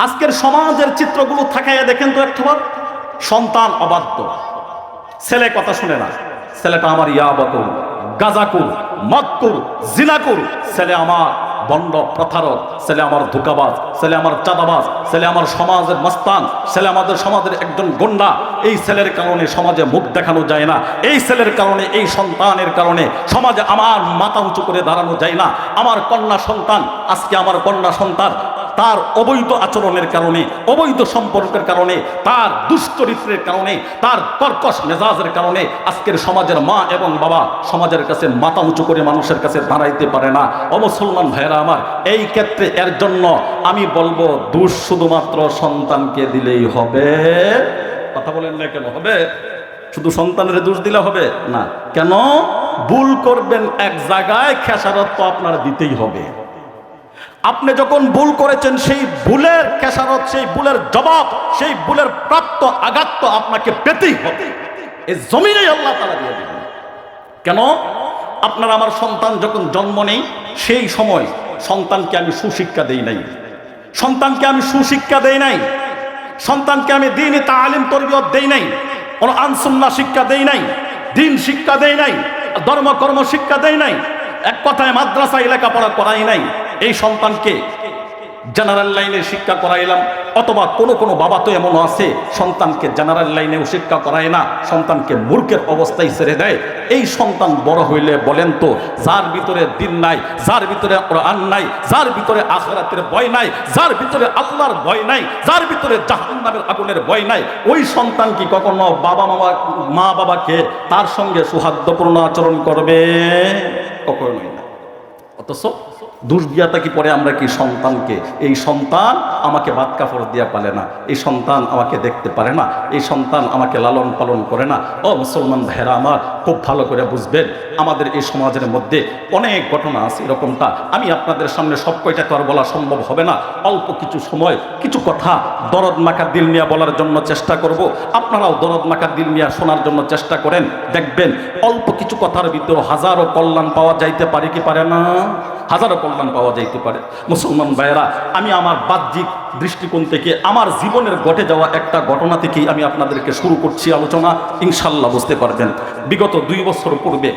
আজকের সমাজের চিত্রগুলো থাকাইয়া দেখেন তো একবার। সন্তান অবাধ্য, ছেলে কথা শুনে না, ছেলেটা আমার ইয়াবাকুর, গাজাকুর, মদকুর, জিনাকুর, ছেলে আমার বন্ড প্রথারক, ছেলে আমার ধোঁকাবাজ, ছেলে আমার চাঁদাবাজ, ছেলে আমার সমাজের মস্তান, ছেলে আমাদের সমাজের একজন গুন্ডা। এই ছেলের কারণে সমাজে মুখ দেখানো যায় না, এই ছেলের কারণে, এই সন্তানের কারণে সমাজে আমার মাথা উঁচু করে দাঁড়ানো যায় না। আমার কন্যা সন্তান, আজকে আমার কন্যা সন্তান তার অবৈধ আচরণের কারণে, অবৈধ সম্পর্কের কারণে, তার দুশ্চরিত্রের কারণে, তার কর্কশ মেজাজের কারণে আজকের সমাজের মা এবং বাবা সমাজের কাছে মাথা উঁচু করে মানুষের কাছে দাঁড়াইতে পারে না। মুসলমান ভাইরা আমার, এই ক্ষেত্রে এর জন্য আমি বলবো দোষ শুধুমাত্র সন্তানকে দিলেই হবে। কথা বলেন না কেন? হবে শুধু সন্তানের দোষ দিলে হবে না? কেন? ভুল করবেন এক জায়গায়, খেসারত তো আপনার দিতেই হবে। আপনি যখন ভুল করেছেন, সেই ভুলের খেসারত, সেই ভুলের জবাব, সেই ভুলের প্রাপ্ত আঘাত তো আপনাকে পেতেই হবে। এই জমিনেই আল্লাহ তাআলা দিয়ে দিবেন। কেন? আপনার আমার সন্তান যখন জন্ম নেই, সেই সময় সন্তানকে আমি সুশিক্ষা দেই নাই, সন্তানকে আমি সুশিক্ষা দেই নাই, সন্তানকে আমি দ্বীনি তালিম তরবিয়ত দেই নাই, কোরআন সুন্নাহ শিক্ষা দেই নাই, দ্বীন শিক্ষা দেই নাই, ধর্ম কর্ম শিক্ষা দেই নাই, এক কথায় মাদ্রাসায় লেখাপড়া করাই নাই। এই সন্তানকে জেনারেল লাইনে শিক্ষা করাইলাম, অথবা কোনো বাবা তো এমন আছে সন্তানকে জেনারেল লাইনেও শিক্ষা করায় না, সন্তানকে মূর্খের অবস্থায় ছেড়ে দেয়। এই সন্তান বড় হইলে বলেন তো, যার ভিতরে দিন নাই, যার ভিতরে কোরআন নাই, যার ভিতরে আখিরাতের ভয় নাই, যার ভিতরে আল্লাহর ভয় নাই, যার ভিতরে জাহান্নামের আগুনের ভয় নাই, ওই সন্তান কি কখনো মা বাবাকে তার সঙ্গে সৌহার্দ্যপূর্ণ আচরণ করবে? কখনোই না। অথচ দোষ দিয়া থাকি পরে আমরা কি সন্তানকে, এই সন্তান আমাকে ভাত কাপড় দিয়া পালে না, এই সন্তান আমাকে দেখতে পারে না, এই সন্তান আমাকে লালন পালন করে না। মুসলমান ভাইরা আমার, খুব ভালো করে বুঝবেন, আমাদের এই সমাজের মধ্যে অনেক ঘটনা আছে এরকমটা। আমি আপনাদের সামনে সব কয়টা তো আর বলা সম্ভব হবে না। অল্প কিছু সময় কিছু কথা দরদ মাখা দিল নিয়ে বলার জন্য চেষ্টা করব। আপনারাও দরদ মাখা দিল নিয়ে শোনার জন্য চেষ্টা করেন, দেখবেন অল্প কিছু কথার ভিতরে হাজারো কল্যাণ পাওয়া যাইতে পারে কি পারে না? হাজারো কল্যাণ পাওয়া যাইতে পারে। মুসলমান ভাইয়েরা, আমি আমার বাহ্যিক দৃষ্টিকোণ থেকে, আমার জীবনের ঘটে যাওয়া একটা ঘটনা থেকেই আমি আপনাদেরকে শুরু করছি আলোচনা। ইনশাল্লাহ বুঝতে পারবেন। বিগত 2 বছর পূর্বে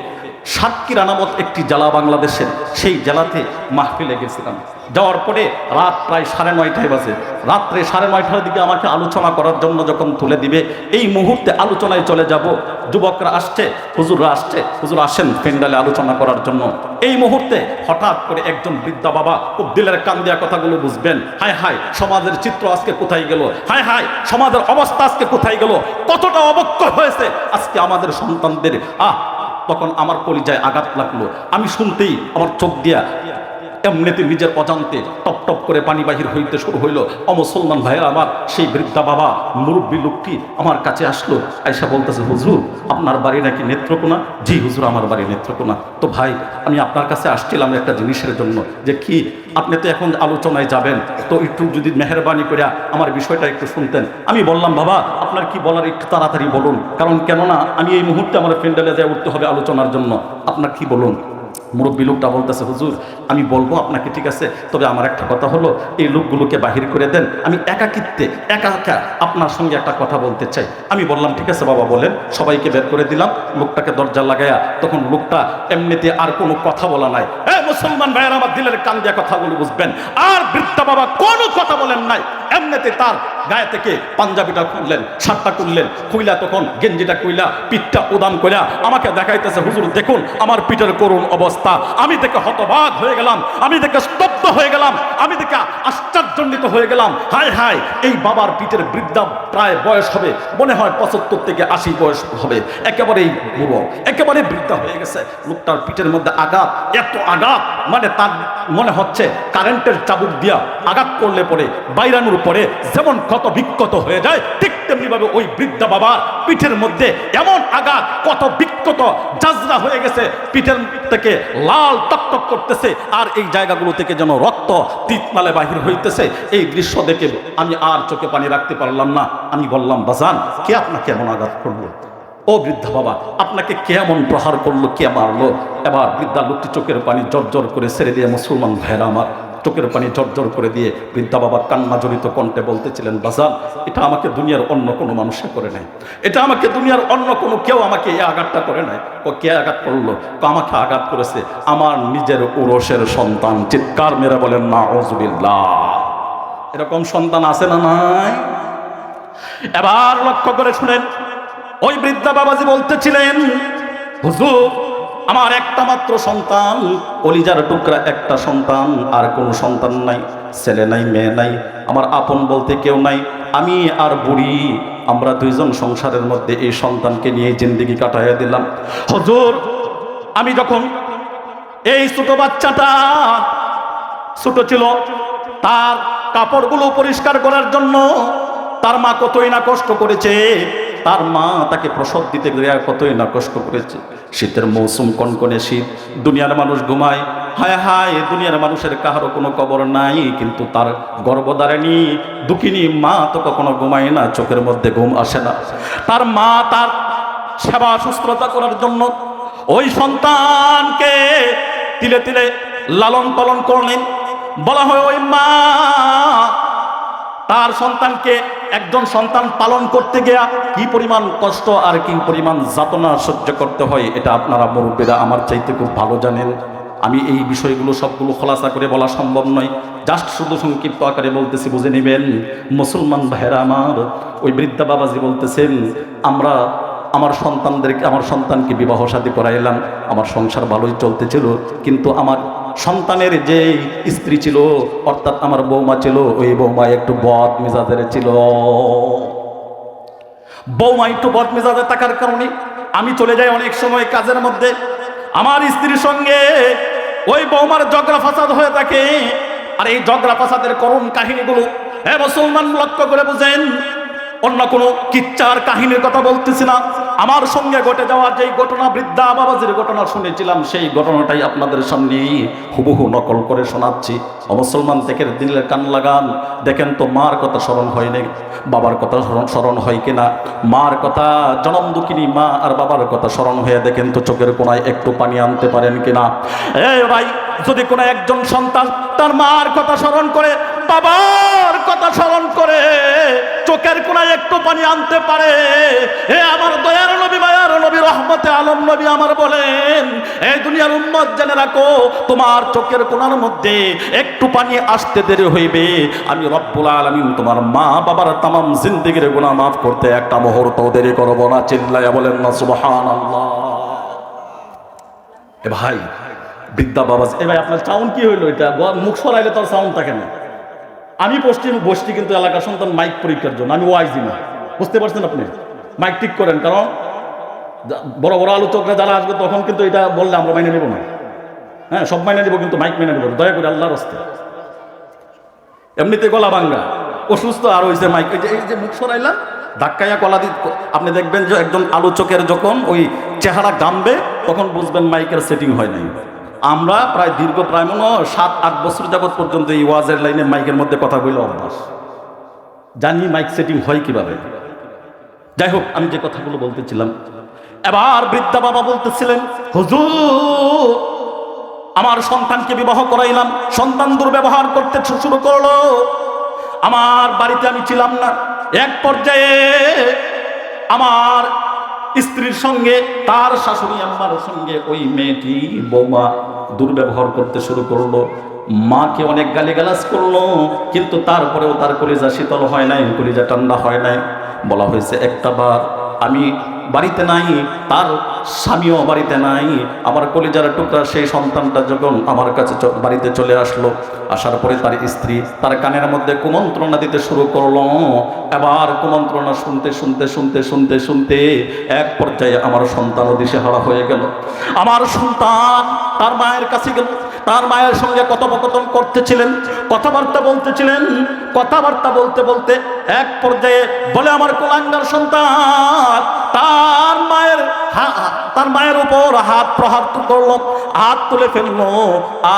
সাতক্ষীরা নামক একটি জেলা বাংলাদেশের, সেই জেলাতে মাহফিলে গেছিলাম। যাওয়ার পরে রাত প্রায় 9:30 বাজে। রাত্রে 9:30টার দিকে আমাকে আলোচনা করার জন্য যখন তুলে দিবে, এই মুহূর্তে আলোচনায় চলে যাব। যুবকরা আসছে, হুজুররা আসছে, হুজুর আসেন প্যান্ডেলে আলোচনা করার জন্য। এই মুহূর্তে হঠাৎ করে একজন বৃদ্ধা বাবা, খুব দিলের কান দেওয়া কথাগুলো বুঝবেন, হায় হায় সমাজের চিত্র আজকে কোথায় গেল, হায় হায় সমাজের অবস্থা আজকে কোথায় গেল, কতটা অবক্ষয় হয়েছে আজকে আমাদের সন্তানদের। তখন আমার কলিজায় আঘাত লাগলো। আমি শুনতেই আমার চোখ দিয়া এমনিতে নিজের অজান্তে টপ টপ করে পানি বাহির হইতে শুরু হইল। মুসলমান ভাইয়েরা আমার, সেই বৃদ্ধা বাবা মুরব্বী লোকটি আমার কাছে আসলো, আয়সা বলতেছে, হুজুর আপনার বাড়ি নাকি নেত্রকোনা? জি হুজুর, আমার বাড়ি নেত্রকোনা। তো ভাই, আমি আপনার কাছে আসছিলাম একটা জিনিসের জন্য। যে কি? আপনি তো এখন আলোচনায় যাবেন, তো একটু যদি মেহরবানি করে আমার বিষয়টা একটু শুনতেন। আমি বললাম, বাবা আপনার কি বলার একটু তাড়াতাড়ি বলুন, কারণ কেননা আমি এই মুহূর্তে আমার প্যান্ডেলে যায় উঠতে হবে আলোচনার জন্য। আপনার কি বলুন? মুরব্বী লোকটা বলতেছে, হুজুর আমি বলবো আপনাকে, ঠিক আছে, তবে আমার একটা কথা হলো, এই লোকগুলোকে বাহির করে দেন, আমি একাকিত্বে একা একা আপনার সঙ্গে একটা কথা বলতে চাই। আমি বললাম, ঠিক আছে বাবা বলেন। সবাইকে বের করে দিলাম, লোকটাকে দরজা লাগায়া। তখন লোকটা এমনিতে আর কোনো কথা বলা নাই। মুসলমান ভাইয়ের আমার, দিলের কান দিয়া কথাগুলো বুঝবেন। আর বৃদ্ধা বাবা কোনো কথা বলেন নাই, এমনিতে তার গায়ে থেকে পাঞ্জাবিটা খুললেন, শার্টটা খুললেন, খুইলা তখন গেঞ্জিটা খুইলা পিঠটা উদান কইরা আমাকে দেখাইতেছে, হুজুর দেখুন আমার পিঠের করুণ অবস্থা। আমি দেখে হতবাক হয়ে গেলাম, আমি দেখে স্তব্ধ হয়ে গেলাম, আমি দেখে আশ্চর্যান্বিত হয়ে গেলাম। হায় হায়, এই বাবার পিঠের বৃদ্ধা প্রায় বয়স হবে মনে হয় 75 থেকে 80 বয়স হবে, একেবারেই বুড়ো, একেবারে বৃদ্ধা হয়ে গেছে। লোকটার পিঠের মধ্যে আঘাত, এত আঘাত মানে তার মনে হচ্ছে কারেন্টের চাবুক দিয়া আঘাত করলে পরে বাইরানুর পরে যেমন ক্ষত বিক্ষত হয়ে যায়, ঠিক তেমনি ভাবে ওই বৃদ্ধা বাবার পিঠের মধ্যে এমন আঘাত, কত বিক্ষত জাজরা হয়ে গেছে, পিঠের থেকে লাল টকটক করতেছে, আর এই জায়গাগুলো থেকে যেন রক্ত তিতমালে বাহির হইতেছে। এই দৃশ্য দেখে আমি আর চোখে পানি রাখতে পারলাম না। আমি বললাম, বাজান কে আপনাকে এমন আঘাত করলো? ও বৃদ্ধা বাবা, আপনাকে কেমন প্রহার করলো, কে মারলো? এবার বৃদ্ধা লোকটি চোখের পানি জর্জর করে ছেড়ে দিয়ে, মুসলমান ভাইরা আমার, চোখের পানি জর্জর করে দিয়ে বৃদ্ধা বাবা কান্না জড়িত কণ্ঠে বলতেছিলেন, বাজান, এটা আমাকে দুনিয়ার অন্য কোনো মানুষে করে নাই, এটা আমাকে দুনিয়ার অন্য কোনো কেউ আমাকে এই আঘাতটা করে নাই। কে আঘাত করলো? আমাকে আঘাত করেছে আমার নিজের উরসের সন্তান। চিৎকার মেরে বলেন নাউজুবিল্লাহ। এরকম সন্তান আছে না নাই? এবার লক্ষ্য করে শুনেন, ওই বৃদ্ধা বাবাজি বলতেছিলেন, হুজুর, আমার একটা মাত্র সন্তান, কলিজার টুকরা একটা সন্তান, আর কোনো সন্তান নাই, ছেলে নাই, মেয়ে নাই, আমার আপন বলতে কেউ নাই, আমি আর বুড়ি, আমরা দুইজন সংসারের মধ্যে এই সন্তানকে নিয়ে জিন্দেগি কাটাইয়া দিলাম। হুজুর, আমি যখন এই ছোট বাচ্চাটা ছোট ছিল, তার কাপড়গুলো পরিষ্কার করার জন্য তার মা কতই না কষ্ট করেছে, তার মা তাকে প্রসব দিতে গিয়ে কতই না কষ্ট করেছে। শীতের মৌসুম, কনকনে শীত, দুনিয়ার মানুষ ঘুমায়, হায় হায়, দুনিয়ার মানুষের কাহারও কোনো কবর নাই, কিন্তু তার গর্ভধারিণী দুঃখিনী মা তো কখনো ঘুমায় না, চোখের মধ্যে ঘুম আসে না। তার মা তার সেবা শুশ্রূষা করার জন্য ওই সন্তানকে তিলে তিলে লালন পালন করলেন। বলা হয় ওই মা তার সন্তানকে, একজন সন্তান পালন করতে গিয়া কি পরিমাণ কষ্ট আর কি পরিমাণ যাতনা সহ্য করতে হয়, এটা আপনারা মুরব্বীরা আমার চাইতে খুব ভালো জানেন। আমি এই বিষয়গুলো সবগুলো খোলাসা করে বলা সম্ভব নয়, জাস্ট শুধু সংক্ষিপ্ত আকারে বলতেছি, বুঝে নেবেন। মুসলমান ভাইরা আমার, ওই বৃদ্ধা বাবাজি বলতেছেন, আমার সন্তানকে বিবাহ শাদী করাইলাম, আমার সংসার ভালোই চলতেছিল, কিন্তু আমার সন্তানের যে স্ত্রী ছিল, অর্থাৎ আমার বৌমা ছিল, ওই বৌমা একটু বদ মেজাজের ছিল। বৌমা একটু বদ মেজাজে থাকার কারণে আমি চলে যাই অনেক সময় কাজের মধ্যে, আমার স্ত্রীর সঙ্গে ওই বৌমার ঝগড়া ফাসাদ হয়ে থাকে। আর এই ঝগড়া ফাসাদের করুণ কাহিনীগুলো, হ্যাঁ মুসলমান, লক্ষ্য করে বুঝেন, অন্য কোনো কিচ্ছার কাহিনীর কথা বলতেছি না, আমার সঙ্গে ঘটে যাওয়া যেই ঘটনা, বৃদ্ধা বাবাজির ঘটনা শুনেছিলাম, সেই ঘটনাটাই আপনাদের সামনে হুবহু নকল করে শোনাচ্ছি। মুসলমান, দেখেন, দিলের কান লাগান, দেখেন তো মার কথা স্মরণ হয় না, বাবার কথা স্মরণ হয় কিনা। মার কথা, জনম দুঃখিনী মা আর বাবার কথা স্মরণ হয়ে দেখেন তো চোখের কোনায় একটু পানি আনতে পারেন কিনা। ভাই, যদি কোনো একজন সন্তান তার মার কথা স্মরণ করে, বাবার কথা স্মরণ করে, চোখের কোনায় একটু পানি আনতে পারে, আমার দয়ার নবী, মায়ার নবী, রহমতে আলম নবী আমার বলেন, এই দুনিয়ার উম্মত জেনে রাখো, তোমার চোখের কোনার মধ্যে একটু পানি আসতে দেরি হইবে, আমি রব্বুল আলামিন তোমার মা বাবার তামাম জিন্দেগির গুনাহ মাফ করতে একটা মুহূর্ত দেরি করব না। চিল্লায়া বলেন না সুবহানাল্লাহ। এ ভাই, বৃদ্ধা বাবা, এ ভাই, আপনার সাউন্ড কি হইলো? এটা মুখ সরাইলে তোর সাউন্ড থাকে না। আমি বসছি কিন্তু এলাকার সন্তান মাইক পরীক্ষার জন্য, আমি ওয়াইজি না, বুঝতে পারছেন আপনি? মাইক ঠিক করেন, কারণ বড় বড় আলোচকরা যারা আসবে তখন কিন্তু এটা বললে আমরা মেনে নেব না। হ্যাঁ, সব মেনে নেব, কিন্তু মাইক মেনে নেব, দয়া করে আল্লাহর রাস্তে। এমনিতে গলা ভাঙ্গা, অসুস্থ, আর হয়েছে মাইক, এই যে মুখ সরাইলাম, ধাক্কাইয়া গলা দিয়ে, আপনি দেখবেন যে একজন আলোচকের যখন ওই চেহারা গামবে, তখন বুঝবেন মাইকের সেটিং হয় নাই। আমরা প্রায় প্রায় মনে 7-8 বছর যাবৎ পর্যন্ত এই ওয়াজের লাইনে মাইকের মধ্যে কথা বলে অভ্যাস, জানি মাইক সেটিং হয় কিভাবে। যাই হোক, আমি যে কথাগুলো বলতেছিলাম, এবার বৃদ্ধা বাবা বলতেছিলেন, হুজুর, আমার সন্তানকে বিবাহ করাইলাম, সন্তান দুর্ব্যবহার করতে শুরু করলো, আমার বাড়িতে আমি ছিলাম না, এক পর্যায়ে আমার স্ত্রীর সঙ্গে, তার শাশুড়ি আম্মার সঙ্গে ওই মেয়েটি, বৌমা, দুর্ব্যবহার করতে শুরু করলো, মাকে অনেক গালিগালাজ করলো, কিন্তু তারপরেও তার কলিজা শীতল হয় নাই, কলিজা ঠান্ডা হয় নাই। বলা হয়েছে একটা বার আমি বাড়িতে নাই, তার স্বামীও বাড়িতে নাই, আমার কলিজার টুকরা সেই সন্তানটা যখন আমার কাছে বাড়িতে চলে আসলো, আসার পরে তার স্ত্রী তার কানের মধ্যে কুমন্ত্রণা দিতে শুরু করলো। এবার কুমন্ত্রণা শুনতে শুনতে শুনতে শুনতে শুনতে এক পর্যায়ে আমার সন্তানও দিশেহারা হয়ে গেল। আমার সন্তান তার মায়ের কাছে গেল, তার মায়ের সঙ্গে কথোপকথন করতেছিলেন, কথাবার্তা বলতেছিলেন, কথাবার্তা বলতে বলতে এক পর্যায়ে বলে, আমার কোলাঙ্গার সন্তান তার মায়ের তার মায়ের উপর হাত প্রহার করলো, হাত তুলে ফেললো,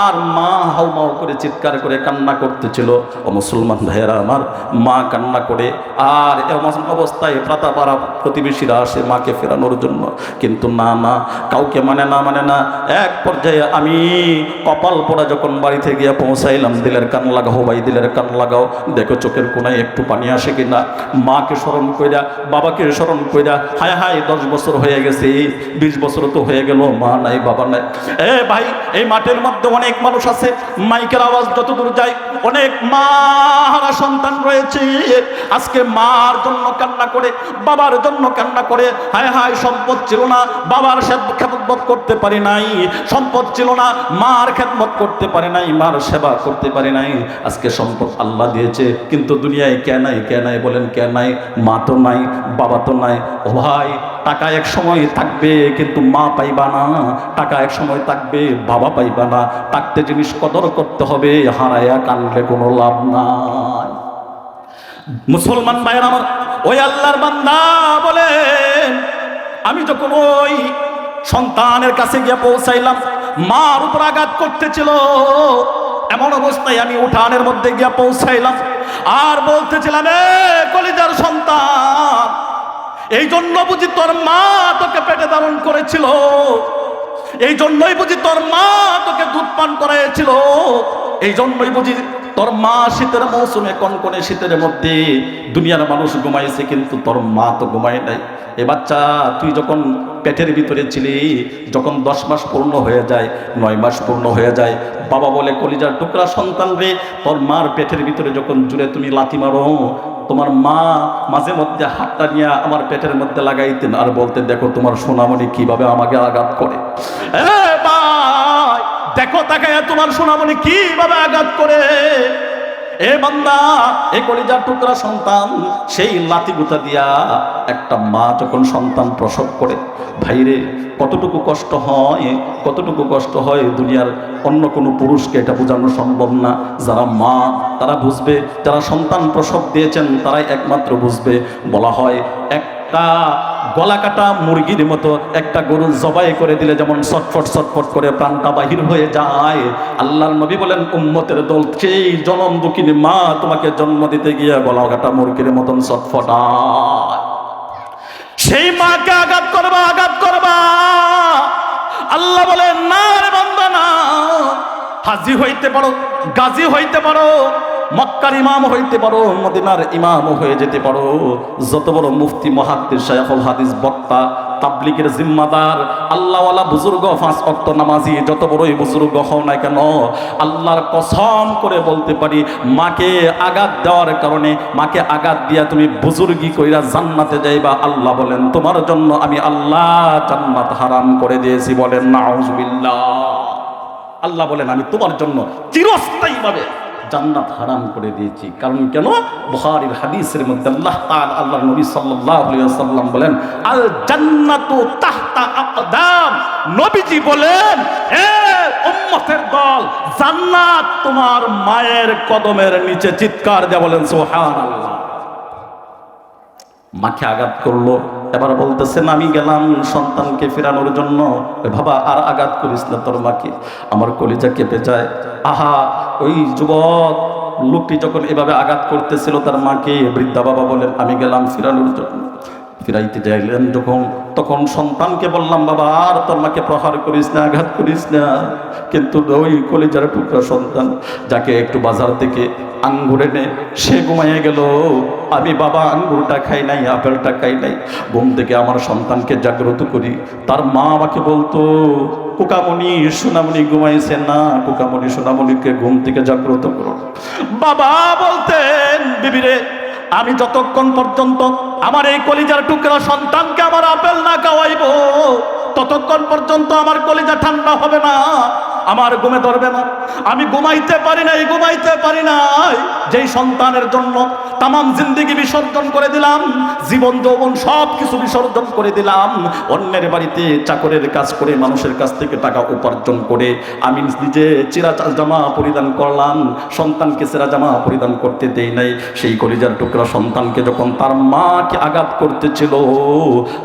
আর মা হাউমাউ করে চিৎকার করে কান্না করতেছিল। ও মুসলমান ভাইয়েরা আমার, মা কান্না করে, আর এমন অবস্থায় পাড়া প্রতিবেশীরা আসে মাকে ফেরানোর জন্য, কিন্তু না, কাউকে মানে না। এক পর্যায়ে আমি কপাল পোড়া যখন বাড়িতে গিয়ে পৌঁছাইলাম, দিলের কান লাগাও ভাই, দিলের কান লাগাও, দেখো চোখের কোনায় একটু পানি আসে কিনা। মাকে স্মরণ কইরা, বাবাকে স্মরণ কইরা, হায় 10 বছর হয়ে গেছে, 20 বছর তো হয়ে গেল, মা নাই বাবা নাই। ভাই, এই মাঠের মধ্যে অনেক মানুষ আছে, মাইকের আওয়াজ যতদূর যায়, অনেক মা হারা সন্তান রয়েছে। আজকে মার জন্য কান্না করে, বাবার জন্য কান্না করে, হায় সম্পদ ছিল না, বাবার খেদমত করতে পারি নাই, সম্পদ ছিল না, মার খেদমত করতে পারি নাই, মার সেবা করতে পারি নাই। আজকে সম্পদ আল্লাহ দিয়েছে, কিন্তু দুনিয়ায় কে নাই বলেন, কে নাই? মা তো নাই, বাবা তো নাই। ও ভাই, টাকা এক সময় থাকবে, কিন্তু মা পাইবা না। টাকা এক সময় থাকবে, বাবা পাইবা না। থাকতে জিনিস কদর করতে হবে, হারায়া কানলে কোনো লাভ নাই। মুসলমান ভাইয়ের আমার, ওই আল্লাহর বান্দা বলেন, আমি যখন ওই সন্তানের কাছে গিয়ে পৌঁছাইলাম, মার উপর আঘাত করতেছিল, এমন অবস্থায় আমি উঠানের মধ্যে গিয়ে পৌঁছাইলাম, আর বলতেছিলাম, কলিজার সন্তান, এই জন্য বুঝি তোর মা তোকে পেটে ধারণ করেছিল, এই জন্যই বুঝি তোর মা তোকে দুধ পান করাইছিল, এই জন্যই বুঝি তোর মা শীতের মৌসুমে, কনকনে শীতের মধ্যে দুনিয়ার মানুষ ঘুমাইছে, কিন্তু তোর মা তো ঘুমায় নাই। এ বাচ্চা, তুই যখন পেটের ভিতরে ছিলি, যখন 10 মাস পূর্ণ হয়ে যায়, 9 মাস পূর্ণ হয়ে যায়, বাবা বলে, কলিজার টুকরা সন্তান রে, তোর মার পেটের ভিতরে যখন জুড়ে তুমি লাথি মারো, তোমার মা মাঝে মধ্যে হাতটা নিয়ে আমার পেটের মধ্যে লাগাইতেন, আর বলতে, দেখো তোমার সোনামণি কিভাবে আমাকে আঘাত করে। ভাই, দেখো তাকায় তোমার সোনামণি কিভাবে আঘাত করে। বান্দা, এই কলিজার টুকরা সন্তান, সেই লাথি গুতা দিয়া একটা মা যখন সন্তান প্রসব করে, ভাইরে, কতটুকু কষ্ট হয় দুনিয়ার অন্য কোনো পুরুষকে এটা বোঝানো সম্ভব না। যারা মা তারা বুঝবে, যারা সন্তান প্রসব দিয়েছেন তারাই একমাত্র বুঝবে। বলা হয়, একটা গলা কাটা মুরগির মতো একটা গরু জবাই করে দিলে যেমন ছটফট করে প্রাণটা বাহির হয়ে যায়, আল্লাহর নবী বলেন, উম্মতের দল, সেই জনম দুঃখিনী মা তোমাকে জন্ম দিতে গিয়ে গলা কাটা মুরগির মতন ছটফটায়। সেই মাকে আঘাত করবা। আল্লাহ বলেন, না রে বান্দা, না। হাজী হইতে পারো, গাজী হইতে পারো, মক্কার ইমাম হইতে পারো, মদিনার ইমাম হয়ে যেতে পারো, যত বড় মুফতি, মুহাদ্দিস, শায়খুল হাদিস, বক্তা, তাবলীগের জিম্মাদার, আল্লাহওয়ালা বুজুর্গ, 5 ওয়াক্ত নামাজি, যত বড়ই বুজুর্গ হও না কেন, আল্লাহর কসম করে বলতে পারি, মাকে আঘাত দেওয়ার কারণে, মাকে আঘাত দিয়া তুমি বুজুর্গি কইরা জান্নাতে যাইবা, আল্লাহ বলেন, তোমার জন্য আমি আল্লাহ জান্নাত হারাম করে দিয়েছি। বলেন নাউজুবিল্লাহ। আল্লাহ বলেন, আমি তোমার জন্য চিরস্থায়ীভাবে জান্নাত হারাম করে দিয়েছি। কারণ কেন? বুখারীর হাদিসের মধ্যে আল্লাহর নবী সাল্লাল্লাহু আলাইহি ওয়াসাল্লাম বলেন, আল জান্নাতু তাহতা আকদাম। নবীজি বলেন, হে উম্মতের দল, জান্নাত তোমার মায়ের কদমের নিচে। চিৎকার দিয়ে বলেন সুবহানাল্লাহ। মাকে আঘাত করলো, এবার বলতেছেন, আমি গেলাম সন্তানকে ফেরানোর জন্য। বাবা, আর আঘাত করিস না তোর মাকে। আমার কলিজা কেঁপে যায়। আহা, ওই যুবক লোকটি যখন এভাবে আঘাত করতেছিল তার মাকে, বৃদ্ধা বাবা বলেন, আমি গেলাম ফেরানোর জন্য। ফিরাইতে যাইলেন যখন, তখন সন্তানকে বললাম, বাবা, আর তোর মাকে প্রহার করিস না, আঘাত করিস না। কিন্তু ওই কলিজার টুকরা সন্তান, যাকে একটু বাজার থেকে আঙ্গুর এনে সে ঘুমাইয়ে গেল, আমি বাবা আঙ্গুরটা খাই নাই, আপেলটা খাই নাই। ঘুম থেকে আমার সন্তানকে জাগ্রত করি, তার মা আমাকে বলতো, কুকামণি সোনামণি ঘুমাইছে না, কুকামণি সোনামণিকে ঘুম থেকে জাগ্রত করো। বাবা বলতেন, বিবিরে, আমি যতক্ষণ পর্যন্ত আমার এই কলিজার টুকরা সন্তানকে আমার আপেল না খাওয়াইব, ততক্ষণ পর্যন্ত আমার কলিজা ঠান্ডা হবে না। আমার ঘুমে ধরবে না। আমি ঘুমাইতে পারি নাই যেই সন্তানের জন্য তামাম জিন্দেগি বিসর্জন করে দিলাম, জীবন যৌবন সব কিছু বিসর্জন করে দিলাম, অন্যের বাড়িতে চাকরের কাজ করে মানুষের কাছ থেকে টাকা উপার্জন করে আমি নিজে চিরা জামা পরিধান করলাম, সন্তানকে চিরা জামা পরিধান করতে দেই নাই। সেই কলিজার টুকরা সন্তানকে যখন তার মাকে আঘাত করতেছিল,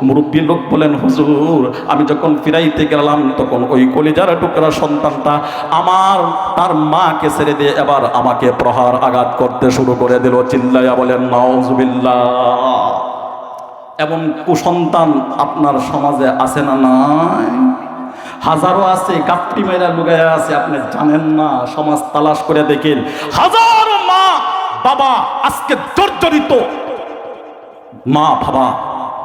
মুরব্বী লোক বলেন, হুজুর আমি যখন ফিরাইতে গেলাম তখন ওই কলিজার টুকরা সন্তানটা তার মাকে ছেড়ে দিয়ে এবার আমাকে প্রহার আঘাত করতে শুরু করে দিল। চিল্লাইয়া বলেন নাউজুবিল্লাহ। এমন কুসন্তান আপনার সমাজে আছে না নাই? হাজারো আছে, গাপ্পি মেয়েরা লুগাইয়া আছে, আপনি জানেন না। সমাজ তালাশ করে দেখেন, হাজারো মা বাবা আজকে জর্জরিত, মা বাবা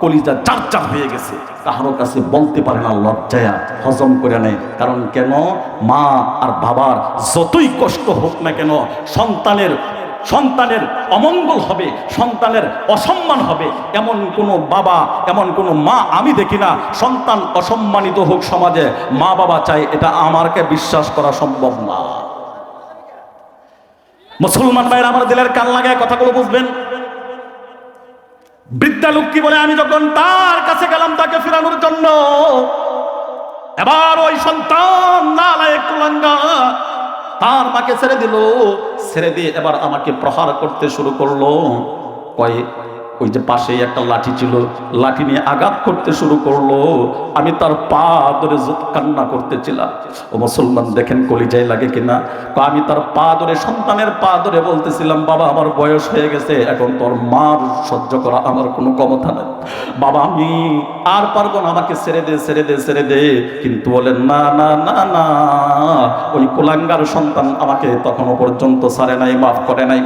কলিজা চার হয়ে গেছে, কারো কাছে বলতে পারে না, লজ্জায়া হজম করে নেয়। কারণ কেন? মা আর বাবার যতই কষ্ট হোক না কেন, সন্তানের অমঙ্গল হবে, সন্তানের অসম্মান হবে, এমন কোনো বাবা, এমন কোনো মা আমি দেখি না। সন্তান অসম্মানিত হোক সমাজে, মা বাবা চাই, এটা আমারকে বিশ্বাস করা সম্ভব না। মুসলমান ভাইরা আমার দিলের কান লাগায় কথাগুলো বুঝবেন। বৃদ্ধা লোক কি বলে, আমি যখন তার কাছে গেলাম তাকে ফিরানোর জন্য, এবার ওই সন্তান নালায়েক কুলাঙ্গার তার মাকে ছেড়ে দিল, ছেড়ে দিয়ে এবার আমাকে প্রহার করতে শুরু করলো। ওই যে পাশেই একটা লাঠি ছিল, লাঠি নিয়ে আঘাত করতে শুরু করলো। আমি তার পা ধরে কান্না করতেছিলাম। ও মুসলমান দেখেন কলিজায় লাগে কিনা। আমি তার পা ধরে, সন্তানের পা ধরে বলতেছিলাম, বাবা আমার বয়স হয়ে গেছে, এখন তোর মার সহ্য করা আমার কোনো ক্ষমতা নেই, বাবা আমি আর পারবো না, আমাকে ছেড়ে দে। কিন্তু বলেন না না না না, ওই কুলাঙ্গার সন্তান আমাকে তখনও পর্যন্ত ছাড়ে নাই, মাফ করে নাই।